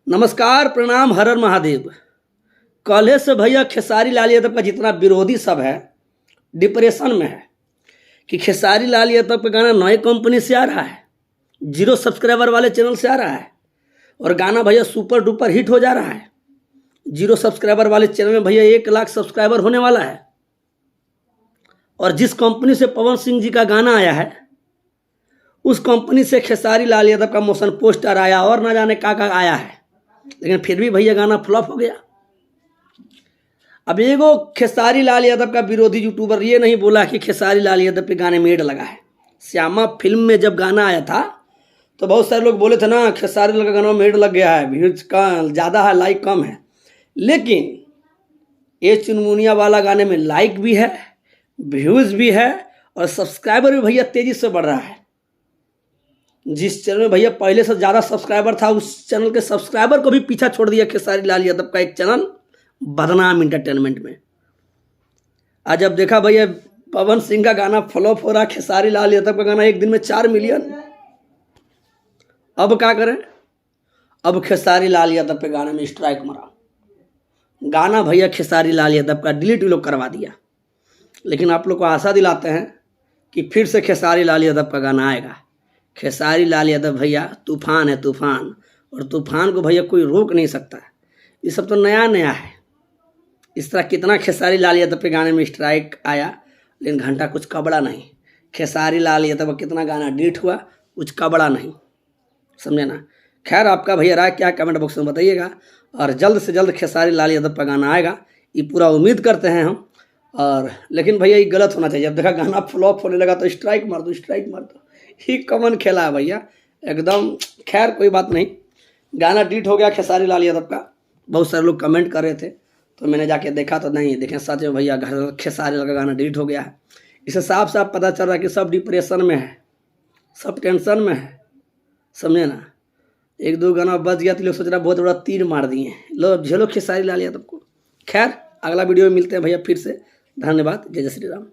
नमस्कार, प्रणाम, हर हर महादेव। कॉलेज से भैया खेसारी लाल यादव का जितना विरोधी सब है डिप्रेशन में है कि खेसारी लाल यादव का गाना नए कंपनी से आ रहा है, 0 सब्सक्राइबर वाले चैनल से आ रहा है और गाना भैया सुपर डुपर हिट हो जा रहा है। 0 सब्सक्राइबर वाले चैनल में भैया 1 लाख सब्सक्राइबर होने वाला है और जिस कंपनी से पवन सिंह जी का गाना आया है उस कंपनी से खेसारी लाल यादव का मोशन पोस्टर आया और ना जाने का आया है, लेकिन फिर भी भैया गाना फ्लॉप हो गया। अब एगो खेसारी लाल यादव का विरोधी यूट्यूबर ये नहीं बोला कि खेसारी लाल यादव पे गाने में एड लगा है। श्यामा फिल्म में जब गाना आया था तो बहुत सारे लोग बोले थे ना खेसारी लाल का गाना में एड लग गया है, व्यूज का ज़्यादा है, लाइक कम है। लेकिन ये चुनमुनिया वाला गाने में लाइक भी है, व्यूज़ भी है और सब्सक्राइबर भी भैया तेज़ी से बढ़ रहा है। जिस चैनल में भैया पहले से ज़्यादा सब्सक्राइबर था उस चैनल के सब्सक्राइबर को भी पीछा छोड़ दिया खेसारी लाल यादव का एक चैनल बदनाम इंटरटेनमेंट में। आज अब देखा भैया पवन सिंह का गाना फ्लॉप हो रहा, खेसारी लाल यादव का गाना एक दिन में 4 मिलियन। अब क्या करें? अब खेसारी लाल यादव पे गाने में स्ट्राइक मरा। गाना भैया खेसारी लाल यादव का डिलीट लोग करवा दिया, लेकिन आप लोग को आशा दिलाते हैं कि फिर से खेसारी लाल यादव का गाना आएगा। खेसारी लाल यादव भैया तूफान है, तूफान, और तूफान को भैया कोई रोक नहीं सकता। ये सब तो नया नया है। इस तरह कितना खेसारी लाल यादव पे गाने में स्ट्राइक आया, लेकिन घंटा कुछ कबड़ा नहीं। खेसारी लाल यादव का कितना गाना डिलीट हुआ, कुछ कबड़ा नहीं, समझे ना। खैर, आपका भैया राय क्या कमेंट बॉक्स में बताइएगा और जल्द से जल्द खेसारी लाल यादव का गाना आएगा, ये पूरा उम्मीद करते हैं हम। और लेकिन भैया ये गलत होना चाहिए। अब देखा गाना फ्लॉप होने लगा तो स्ट्राइक मार दो, स्ट्राइक मार दो, ही कॉमन खेला है भैया एकदम। खैर कोई बात नहीं, गाना डिलीट हो गया खेसारी लाल यादव का। बहुत सारे लोग कमेंट कर रहे थे तो मैंने जाके देखा तो नहीं, देखें सच में भैया खेसारी लाल का गाना डिलीट हो गया है। इससे साफ साफ पता चल रहा है कि सब डिप्रेशन में है, सब टेंशन में है, समझे ना। 1-2 गाना बच गया तो लोग सोच रहा बहुत बड़ा तीर मार दिए, लो झेलो खेसारी लाल यादव को। खैर अगला वीडियो में मिलते हैं भैया फिर से। धन्यवाद। जय जय श्री राम।